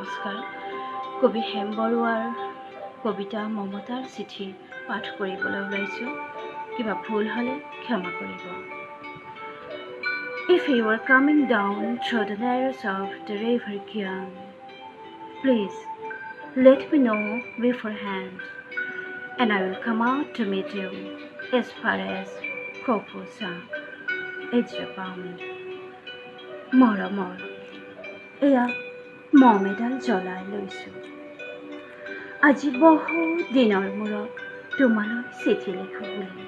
নমস্কাৰ। কবি হেম বৰুৱাৰ কবিতা মমতাৰ চিঠি পাঠ কৰিবলৈ ওলাইছোঁ। কিবা ভুল হ'লে ক্ষমা কৰিব। If you are coming down through the narrows of the river Gyan, please let me know beforehand, and I will come out to meet you as far as Koposa. It's a pound. মৰমৰ এয়া মম এডাল জ্বলাই লৈছোঁ। আজি বহু দিনৰ মূৰত তোমালৈ চিঠি লিখোঁ বুলি।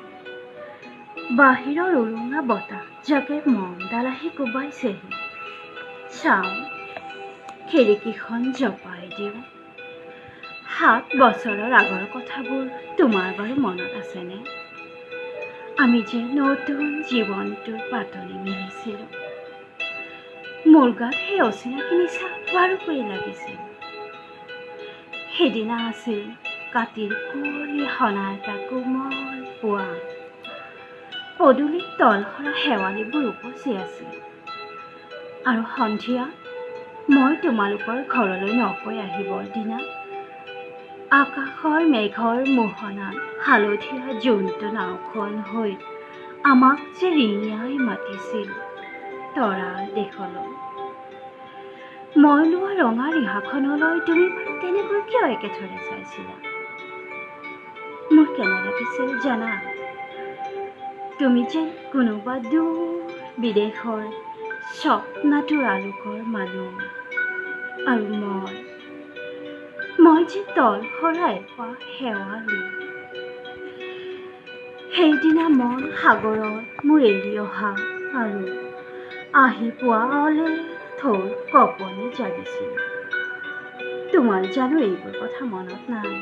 বাহিৰৰ উৰুঙা বতাহ যাকে মমডাল আহি কোবাইছেহি। চাওঁ খিৰিকীখন জপাই দিওঁ। 7 বছৰৰ আগৰ কথাবোৰ তোমাৰ বাৰু মনত আছেনে? আমি যে নতুন জীৱনটোৰ পাতনি মেলিছিলোঁ। মোৰ গাত সেই অচিনাকি নিচা বাৰুকৈয়ে লাগিছিল। সেইদিনা আছিল কাতিৰ কুঁৱলী সনা এটা কোমল পুৱা। পদূলিত তলসৰা শেৱালিবোৰ উপচি আছিল। আৰু সন্ধিয়া মই তোমালোকৰ ঘৰলৈ নকৈ আহিবৰ দিনা আকাশৰ মেঘৰ মোহনাত হালধীয়া জোনটো নাওখন হৈ আমাক যে ৰিঙিয়াই মাতিছিল তৰাৰ দেশলৈ। মই লোৱা ৰঙা ৰিহাখনলৈ তুমি বাৰু তেনেকৈ কিয় একেথৰে চাইছিলা? মোৰ কেনে লাগিছিল জানা? তুমি যেন কোনোবা দূৰ বিদেশৰ স্বপ্নাতুৰ আলোকৰ মানুহ, আৰু মই যে তলসৰা এপাহ শেৱালি। সেইদিনা মন সাগৰত মোৰ এৰি অহা আৰু আহি পোৱা অলে থৈ কঁপনি জাগিছিল। তোমাৰ জানো এইবোৰ কথা মনত নাই?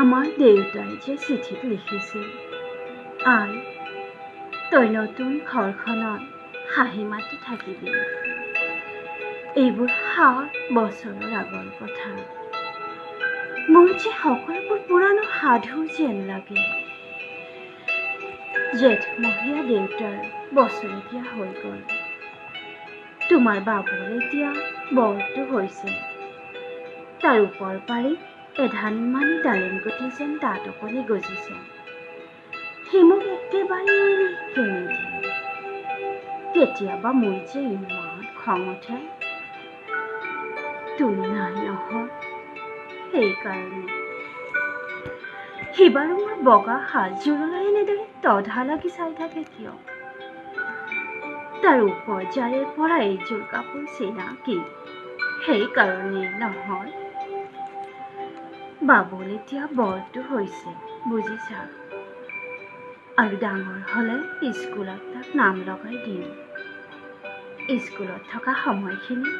আমাৰ দেউতাই যে চিঠিত লিখিছিল, আই তই নতুন ঘৰখনত হাঁহি মাতি থাকিবি। এইবোৰ 7 বছৰৰ আগৰ কথা। মোৰ যে সকলোবোৰ পুৰাণো সাধু যেন লাগে। জেঠমহীয়া দেউতাৰ বছৰেকীয়া হৈ গ'ল। তোমাৰ বাবুৰ এতিয়া বৰটো হৈছে। তাৰ ওপৰ পাৰি এধানমানি ডালিমগুটি যেন দাঁত অকণি গজিছে। সি মোক একেবাৰে নিদিয়ে। কেতিয়াবা মোৰ যে ইমান খং উঠে। তুমি নাই নহয়, সেইকাৰণে। সি বাৰু মোৰ বগা সাজযোৰলৈ এনেদৰে তধা লাগি চাই থাকে কিয়? তাৰ উপৰজাৰে পৰা এইযোৰ কাপোৰ চিনাকি, সেইকাৰণেই নহয়। বাবুল এতিয়া বৰটো হৈছে, বুজিছা? আৰু ডাঙৰ হ'লে স্কুলত তাক নাম লগাই দিম। স্কুলত থকা সময়খিনি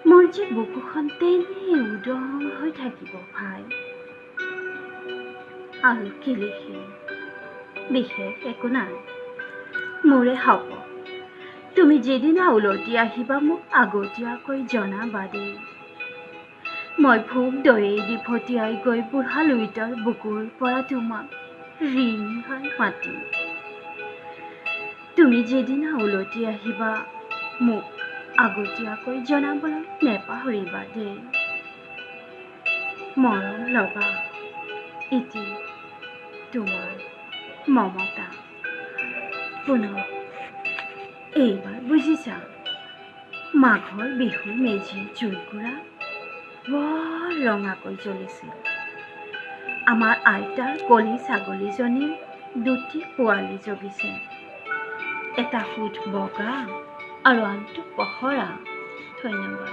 মোৰ যে বুকুখন তেনেই উদং হৈ থাকিব ভাই। আৰু কি লিখি বিশেষ একো নাই। মোৰে হ'ব। তুমি যিদিনা উলটি আহিবা মোক আগতীয়াকৈ জনাবা দেই। মই ভোগ দৰেই দি ফটিয়াই গৈ বুঢ়া লুইতৰ বুকুৰ পৰা তোমাক ৰিঙাই মাতিম। তুমি যিদিনা উলটি আহিবা মোক আগতীয়াকৈ জনাবলৈ নেপাহৰিবা দেই। মৰম লগা ইতি তোমাৰ মমতা। পুনৰ এইবাৰ বুজিছা? মাঘৰ বিহুৰ মেজিৰ জুইকুৰা বৰ ৰঙাকৈ জ্বলিছিল। আমাৰ আইতাৰ কলি ছাগলীজনীৰ 2টি পোৱালি জগিছে। এটা সুত বগা আৰু আনটো পহৰা। ধন্যবাদ।